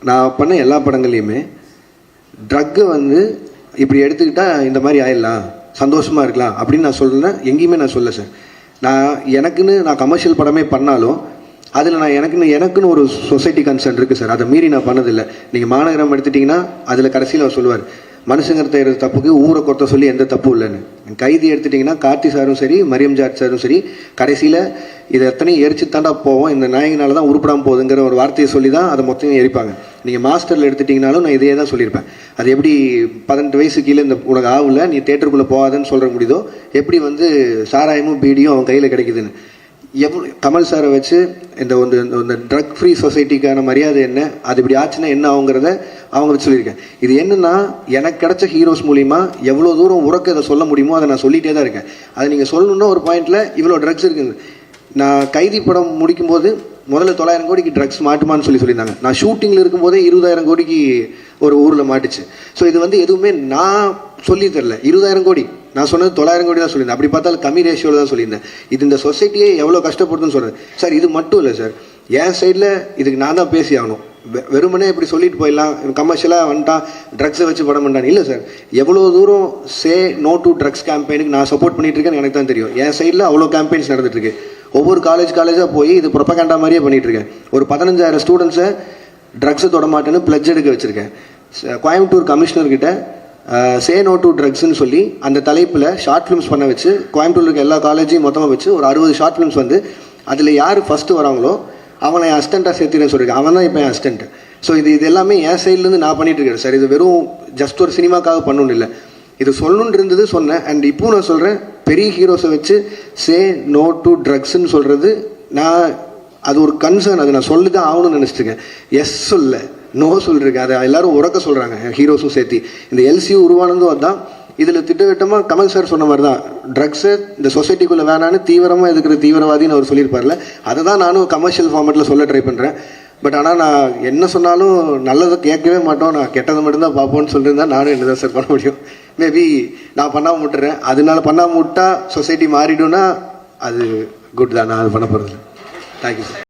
நான் பண்ண எல்லா படங்கள்லையுமே ட்ரக்கை வந்து இப்படி எடுத்துக்கிட்டால் இந்த மாதிரி ஆயிடலாம், சந்தோஷமாக இருக்கலாம் அப்படின்னு நான் சொல்கிறேன். எங்கேயுமே நான் சொல்ல சார். நான் கமர்ஷியல் படமே பண்ணாலும் அதில் நான் எனக்குன்னு ஒரு சொசைட்டி கன்சர்ன் இருக்குது சார். அதை மீறி நான் பண்ணதில்லை. நீங்கள் மாநகரம் எடுத்துட்டிங்கன்னா அதில் கடைசியில் அவர் சொல்லுவார், மனுஷங்கிறத செய்கிற தப்புக்கு ஊரை கொத்த சொல்லி எந்த தப்பும் இல்லைன்னு. கைதி எடுத்துட்டிங்கன்னா கார்த்தி சாரும் சரி, மரியம் ஜாட் சாரும் சரி, கடைசியில் இதை எத்தனையும் எரிச்சு தாண்டா போவோம், இந்த நாயகனால தான் உருப்படாமல் போகுதுங்கிற ஒரு வார்த்தையை சொல்லி தான் அதை மொத்தம் எரிப்பாங்க. நீங்கள் மாஸ்டரில் எடுத்துட்டிங்கனாலும் நான் இதே தான் சொல்லியிருப்பேன். அது எப்படி 18 வயசு கீழே இந்த உனக்கு ஆகல நீ தேட்டருக்குள்ளே போகாதுன்னு சொல்கிற முடியுதோ, எப்படி வந்து சாராயமும் பீடியும் அவன் கையில் கிடைக்குதுன்னு. கமல் சாரை வச்சு இந்த ட்ரக் ஃப்ரீ சொசைட்டிக்கான மரியாதை என்ன, அது இப்படி ஆச்சுன்னா என்ன ஆகுங்கிறத அவங்க வச்சு சொல்லியிருக்கேன். இது என்னன்னா, எனக்கு கிடைச்ச ஹீரோஸ் மூலிமா எவ்வளோ தூரம் உறக்க இதை சொல்ல முடியுமோ அதை நான் சொல்லிகிட்டே தான் இருக்கேன். அதை நீங்கள் சொல்லணுன்னா ஒரு பாயிண்டில் இவ்வளோ ட்ரக்ஸ் இருக்குங்க. நான் கைதி படம் முடிக்கும்போது முதல்ல 900 கோடிக்கு ட்ரக்ஸ் மாட்டுமான்னு சொல்லியிருந்தாங்க. நான் ஷூட்டிங்கில் இருக்கும்போதே 20,000 கோடிக்கு ஒரு ஊரில் மாட்டுச்சு. ஸோ இது வந்து எதுவுமே நான் சொல்லி தரல. 20,000 கோடி நான் சொன்னது 900 கோடி தான் சொல்லியிருந்தேன். அப்படி பார்த்தாலும் கம்மி ரேஷியோவில் தான் சொல்லியிருந்தேன். இது இந்த சொசைட்டியே எவ்வளோ கஷ்டப்படுதுன்னு சொல்கிறேன் சார். இது மட்டும் இல்லை சார், என் சைடில் இதுக்கு நான் தான் பேசி ஆகணும். வெறுமனே இப்படி சொல்லிட்டு போயிடலாம், கமர்ஷியலாக வந்துட்டான் ட்ரக்ஸை வச்சு படம் பண்ணான் இல்லை சார். எவ்வளோ தூரம் சே நோ டு ட்ரக்ஸ் கேம்பெயினுக்கு நான் சப்போர்ட் பண்ணிட்டு இருக்கேன்னு எனக்கு தான் தெரியும். என் சைடில் அவ்வளோ கேம்பெயின்ஸ் நடந்துட்டுருக்கு. ஒவ்வொரு காலேஜாக போய் இது ப்ரொபகண்டா மாதிரியே பண்ணிகிட்ருக்கேன். ஒரு 15,000 ஸ்டூடெண்ட்ஸை ட்ரக்ஸை தொட மாட்டேன்னு பிளட்ஜ் எடுக்க வச்சுருக்கேன். கோயம்புத்தூர் கமிஷனர்கிட்ட சே நோ டு ட்ரக்ஸ்ன்னு சொல்லி அந்த தலைப்பில் ஷார்ட் ஃபிலிம்ஸ் பண்ண வச்சு கோயம்புத்தூர் இருக்க எல்லா காலேஜையும் மொத்தமாக வச்சு ஒரு 60 ஷார்ட் ஃபிலிம்ஸ் வந்து அதில் யார் ஃபஸ்ட்டு வராங்களோ அவனை என் அசிஸ்டண்ட்டாக சேர்த்துறேன்னு சொல்லியிருக்கேன். அவன் தான் இப்போ என் அசிஸ்டன்ட். ஸோ இது எல்லாமே என் சைட்லேருந்து நான் பண்ணிட்டு இருக்கேன் சார். இது வெறும் ஜஸ்ட் ஒரு சினிமாக்காக பண்ணணும் இல்லை, இது சொல்லணுன்னு இருந்தது சொன்னேன். அண்ட் இப்போவும் நான் சொல்கிறேன், பெரிய ஹீரோஸை வச்சு சே நோ டு ட்ரக்ஸ்ன்னு சொல்கிறது அது ஒரு கன்சர்ன். அது நான் சொல்லி தான் ஆகணும்னு நினச்சிருக்கேன். எஸ் சொல்ல நோ சொல்லியிருக்கேன். அதை எல்லாரும் உறக்க சொல்கிறாங்க, ஹீரோஸும் சேர்த்து. இந்த எல்சியூ உருவானதும் அதுதான். இதில் திட்டவட்டமாக கமல் சார் சொன்ன மாதிரி தான், ட்ரக்ஸை இந்த சொசைட்டிக்குள்ளே வேணான்னு தீவிரமாக இருக்கிற தீவிரவாதின்னு அவர் சொல்லியிருப்பார்ல, அதை தான் நானும் கமர்ஷியல் ஃபார்மேட்டில் சொல்ல ட்ரை பண்ணுறேன். பட் ஆனால் நான் என்ன சொன்னாலும் நல்லதை கேட்கவே மாட்டோம், நான் கெட்டதை மட்டும்தான் பார்ப்போன்னு சொல்லியிருந்தா நானும் என்ன தான் சார் பண்ண முடியும். மேபி நான் பண்ணாமல் விட்டுறேன். அதனால பண்ணாமல் விட்டா சொசைட்டி மாறிடும்னா அது குட் தான். நான் அது பண்ண போகிறதில்ல. Thank you sir.